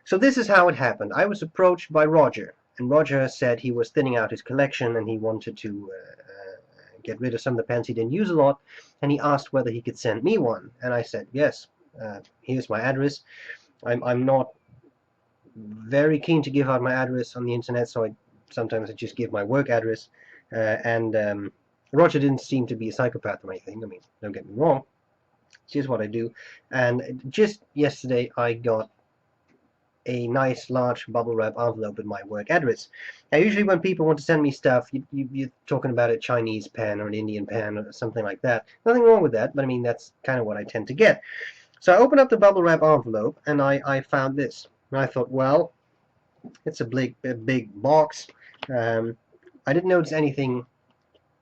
So this is how it happened. I was approached by Roger, and Roger said he was thinning out his collection and he wanted to get rid of some of the pens he didn't use a lot, and he asked whether he could send me one, and I said yes. Here's my address. I'm not very keen to give out my address on the internet, so sometimes I just give my work address. And Roger didn't seem to be a psychopath or anything. I mean, don't get me wrong. It's just what I do. And just yesterday, I got a nice large bubble wrap envelope with my work address. Now, usually when people want to send me stuff, you're talking about a Chinese pen or an Indian pen or something like that. Nothing wrong with that, but I mean, that's kind of what I tend to get. So I opened up the bubble wrap envelope and I found this. And I thought, well, it's a big box. I didn't notice anything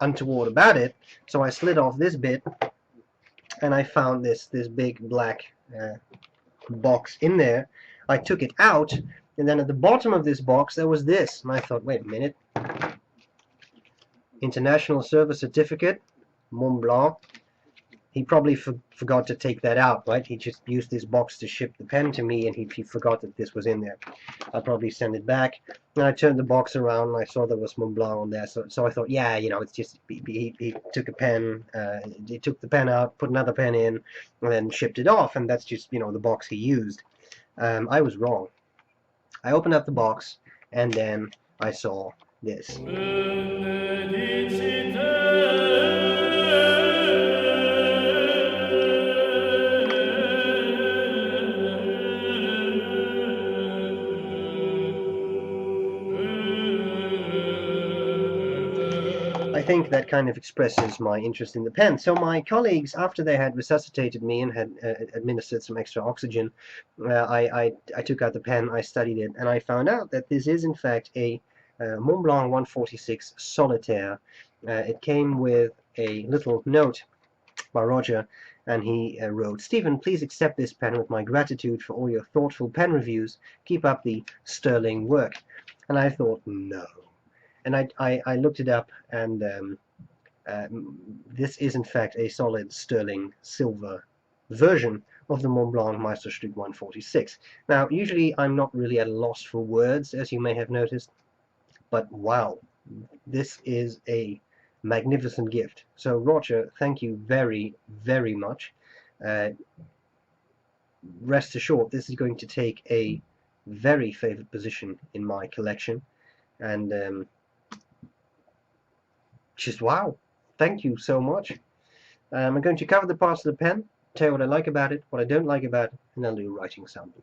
untoward about it, so I slid off this bit and I found this big black box in there. I took it out, and then at the bottom of this box there was this, and I thought, wait a minute, International Service Certificate, Montblanc. He probably forgot to take that out, right? He just used this box to ship the pen to me, and he forgot that this was in there. I'll probably send it back. And I turned the box around, and I saw there was Montblanc on there. So I thought, yeah, you know, it's just he took a pen, he took the pen out, put another pen in, and then shipped it off. And that's just, you know, the box he used. I was wrong. I opened up the box, and then I saw this. I think that kind of expresses my interest in the pen. So my colleagues, after they had resuscitated me and had administered some extra oxygen, I took out the pen, I studied it, and I found out that this is in fact a Montblanc 146 Solitaire. It came with a little note by Roger, and he wrote, "Stephen, please accept this pen with my gratitude for all your thoughtful pen reviews. Keep up the sterling work." And I thought, no. And I looked it up, and this is in fact a solid sterling silver version of the Montblanc Meisterstück 146. Now, usually I'm not really at a loss for words, as you may have noticed, but wow, this is a magnificent gift. So Roger, thank you very, very much. Rest assured, this is going to take a very favored position in my collection, and just wow, thank you so much. I'm going to cover the parts of the pen, tell you what I like about it, what I don't like about it, and then do a writing sample.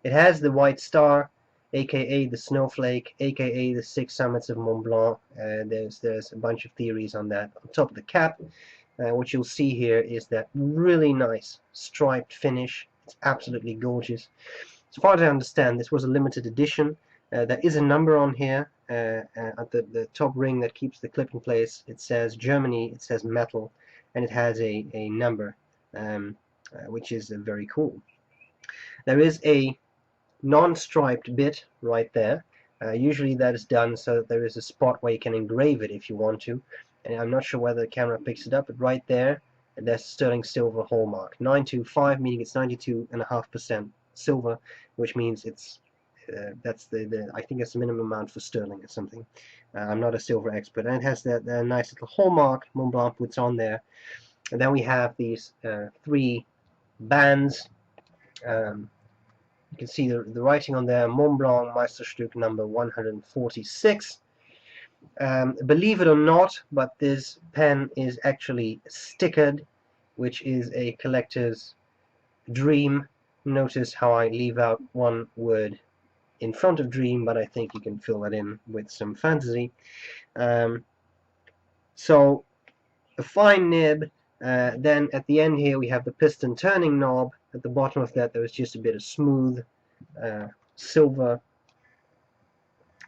It has the white star, aka the snowflake, aka the 6 summits of Mont Blanc. There's a bunch of theories on that. On top of the cap, what you'll see here is that really nice striped finish. It's absolutely gorgeous. As far as I understand, this was a limited edition. There is a number on here at the top ring that keeps the clip in place. It says Germany, it says metal, and it has a number, which is very cool. There is a non-striped bit right there. Usually that is done so that there is a spot where you can engrave it if you want to, and I'm not sure whether the camera picks it up, but right there, there's sterling silver hallmark 925, meaning it's 92.5% silver, which means it's that's I think it's the minimum amount for sterling or something. I'm not a silver expert. And it has that nice little hallmark Montblanc puts on there. And then we have these 3 bands. You can see the writing on there, Montblanc Meisterstück number 146. Believe it or not, but this pen is actually stickered, which is a collector's dream. Notice how I leave out one word in front of dream, but I think you can fill that in with some fantasy. So a fine nib. Then at the end here we have the piston turning knob. At the bottom of that there is just a bit of smooth silver,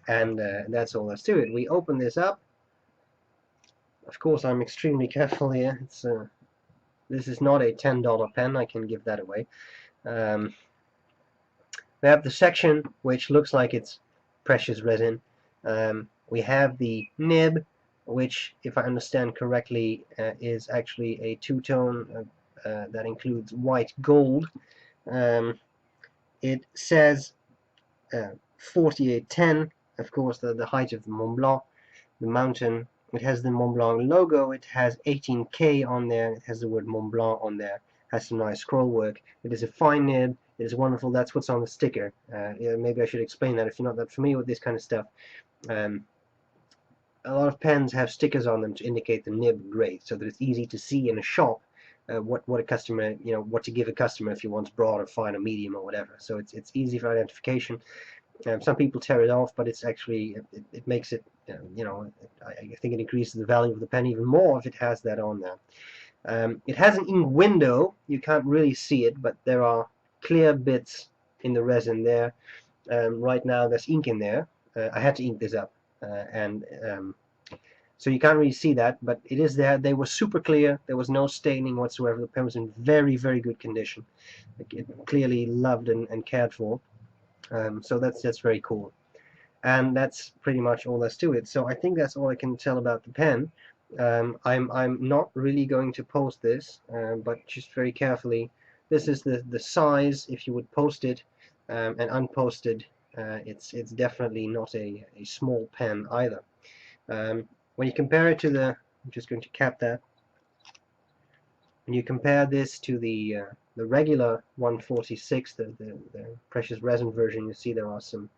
and that's all there's to it. We open this up. Of course I'm extremely careful here. This is not a $10 pen, I can give that away. We have the section which looks like it's precious resin. We have the nib, which, if I understand correctly, is actually a two-tone that includes white gold. It says 4810, of course, the height of the Mont Blanc, the mountain. It has the Mont Blanc logo. It has 18K on there. It has the word Mont Blanc on there. Has some nice scroll work. It is a fine nib. It is wonderful. That's what's on the sticker. Yeah, maybe I should explain that if you're not that familiar with this kind of stuff. A lot of pens have stickers on them to indicate the nib grade, so that it's easy to see in a shop what a customer, what to give a customer if he wants broad or fine or medium or whatever. So it's easy for identification. Some people tear it off, but it's actually it makes it, I think it increases the value of the pen even more if it has that on there. It has an ink window. You can't really see it, but there are clear bits in the resin there. Right now there's ink in there. I had to ink this up, so you can't really see that, but it is there. They were super clear. There was no staining whatsoever. The pen was in very, very good condition. It clearly loved and cared for. So that's very cool. And that's pretty much all there's to it. So I think that's all I can tell about the pen. I'm not really going to post this, but just very carefully. This is the size if you would post it, and unposted. It's definitely not a small pen either. When you compare it to I'm just going to cap that. When you compare this to the regular 146, the precious resin version, you see there are some.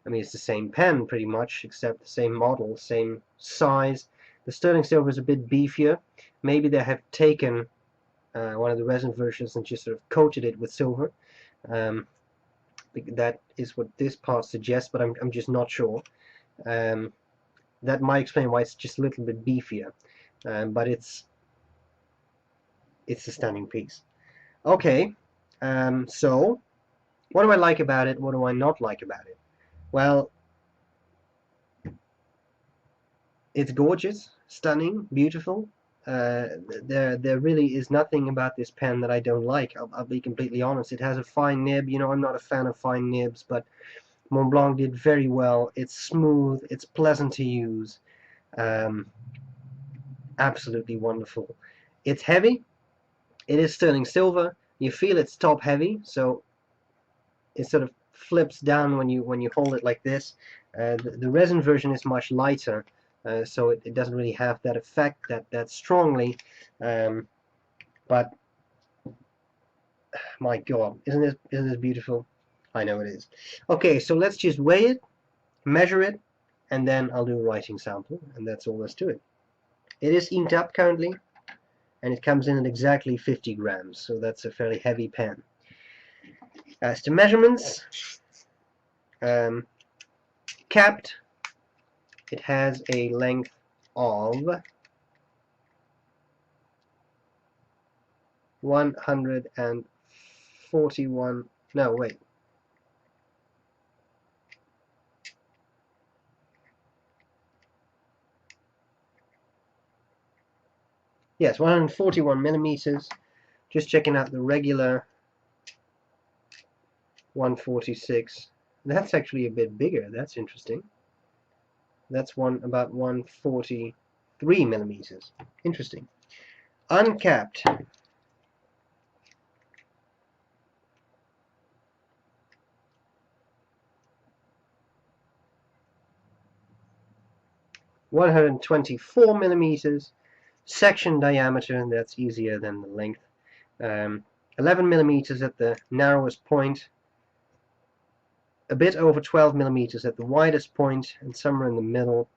I mean, it's the same pen pretty much, except the same model, same size. The sterling silver is a bit beefier. Maybe they have taken one of the resin versions and just sort of coated it with silver. That is what this part suggests, but I'm just not sure. That might explain why it's just a little bit beefier, but it's a stunning piece. Okay, so what do I like about it? What do I not like about it? Well, it's gorgeous, stunning, beautiful. There really is nothing about this pen that I don't like. I'll be completely honest. It has a fine nib. I'm not a fan of fine nibs, but Montblanc did very well. It's smooth. It's pleasant to use. Absolutely wonderful. It's heavy. It is sterling silver. You feel it's top heavy, so it sort of flips down when you hold it like this. The resin version is much lighter, so it doesn't really have that effect that strongly. But my God, isn't this beautiful? I know it is. Okay, so let's just weigh it, measure it, and then I'll do a writing sample, and that's all there's to it. It is inked up currently, and it comes in at exactly 50 grams, so that's a fairly heavy pen. As to measurements, capped, it has a length of 141, no wait, yes, 141 millimeters. Just checking out the regular 146. That's actually a bit bigger. That's interesting. That's about 143 millimeters. Interesting. Uncapped. (124 millimeters). Section diameter, and that's easier than the length. 11 millimeters at the narrowest point. A bit over 12 millimeters at the widest point, and somewhere in the middle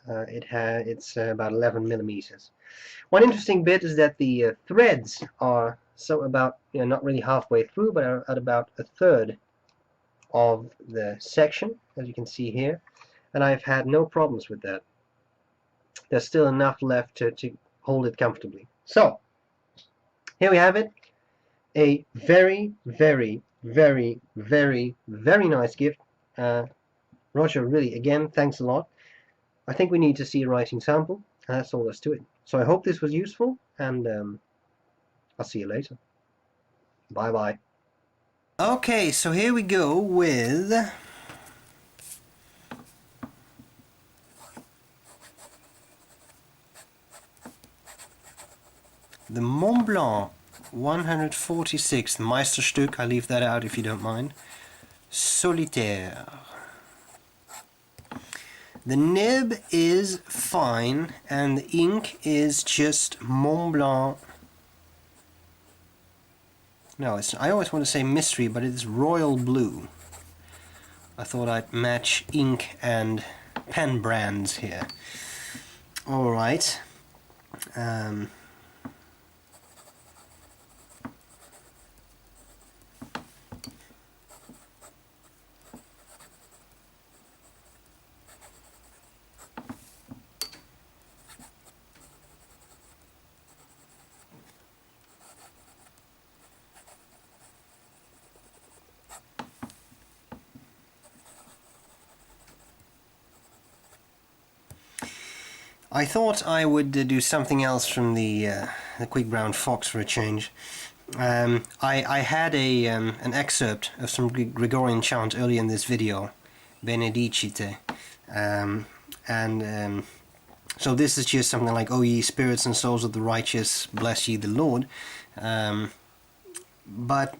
it's about 11 millimeters. One interesting bit is that the threads are about not really halfway through, but are at about a third of the section, as you can see here, and I've had no problems with that. There's still enough left to hold it comfortably. So here we have it. A very, very, very, very, very nice gift. Roger, really, again, thanks a lot. I think we need to see a writing sample, and that's all there's to it. So I hope this was useful, and I'll see you later. Bye-bye. Okay, so here we go with the Montblanc 146, the Meisterstück, I leave that out if you don't mind. Solitaire. The nib is fine, and the ink is just Montblanc. No, I always want to say mystery, but it's royal blue. I thought I'd match ink and pen brands here. Alright. I thought I would do something else from the Quick Brown Fox for a change. I had an excerpt of some Gregorian chant earlier in this video, Benedicite, so this is just something like, "O ye spirits and souls of the righteous, bless ye the Lord," but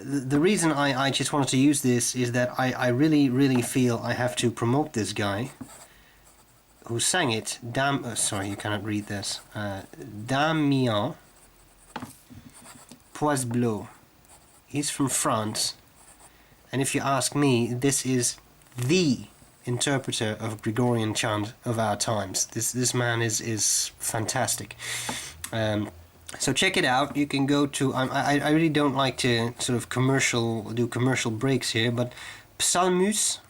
the reason I just wanted to use this is that I really feel I have to promote this guy who sang it. Sorry, you cannot read this. Damien Poisbleu. He's from France, and if you ask me, this is the interpreter of Gregorian chant of our times. This man is fantastic. So check it out. You can go to, I really don't like to sort of do commercial breaks here, but psalmus.fr,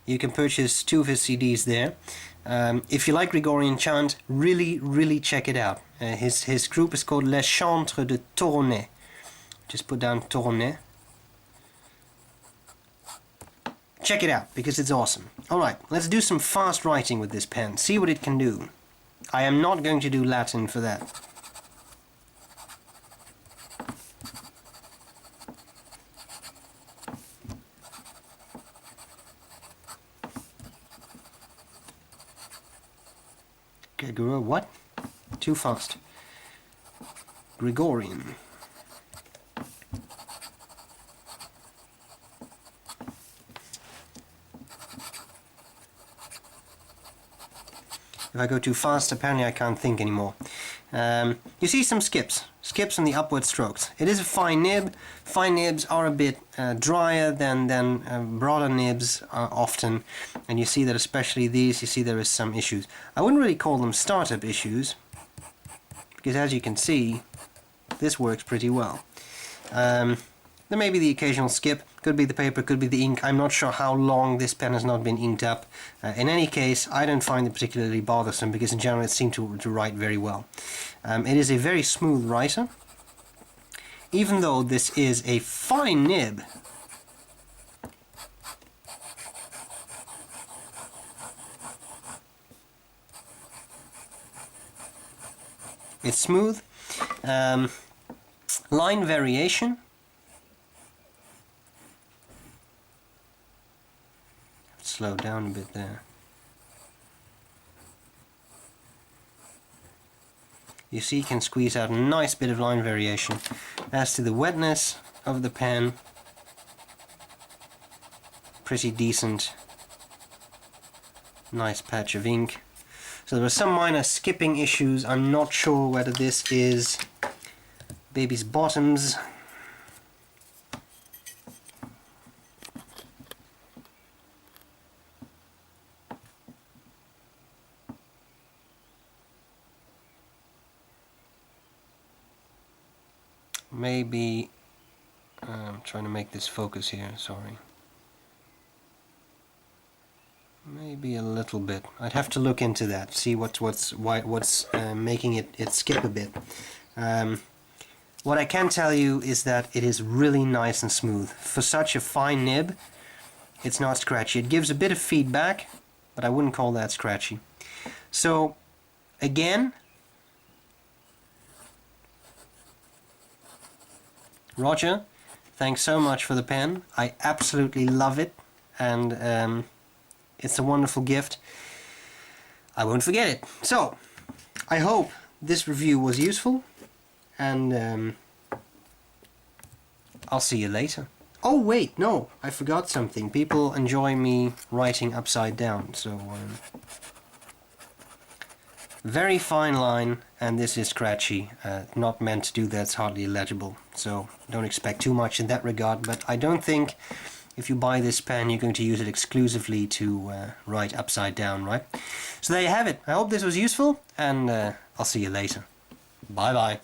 you can purchase 2 of his CDs there. If you like Gregorian chant, really check it out. His group is called Les Chantres de Tournai. Just put down Tournai. Check it out, because it's awesome. Alright, let's do some fast writing with this pen. See what it can do. I am not going to do Latin for that. What? Too fast. Gregorian. If I go too fast, apparently I can't think anymore. You see some skips on the upward strokes. It is a fine nib. Fine nibs are a bit drier than broader nibs are often, and you see that especially these, you see there is some issues. I wouldn't really call them startup issues, because as you can see, this works pretty well. There may be the occasional skip, could be the paper, could be the ink. I'm not sure how long this pen has not been inked up. In any case, I don't find it particularly bothersome, because in general it seems to write very well. It is a very smooth writer. Even though this is a fine nib, it's smooth. Line variation. Slow down a bit there. You see, you can squeeze out a nice bit of line variation. As to the wetness of the pen, pretty decent. Nice patch of ink. So there are some minor skipping issues. I'm not sure whether this is baby's bottoms. Maybe I'm trying to make this focus here, sorry. Maybe a little bit. I'd have to look into that, see what's making it skip a bit. What I can tell you is that it is really nice and smooth. For such a fine nib, it's not scratchy. It gives a bit of feedback, but I wouldn't call that scratchy. So, again, Roger, thanks so much for the pen. I absolutely love it, and it's a wonderful gift. I won't forget it. So, I hope this review was useful, and I'll see you later. Oh wait, no, I forgot something. People enjoy me writing upside down, so very fine line, and this is scratchy. Not meant to do that, it's hardly legible, so don't expect too much in that regard. But I don't think if you buy this pen you're going to use it exclusively to write upside down, right? So there you have it. I hope this was useful, and I'll see you later. Bye bye.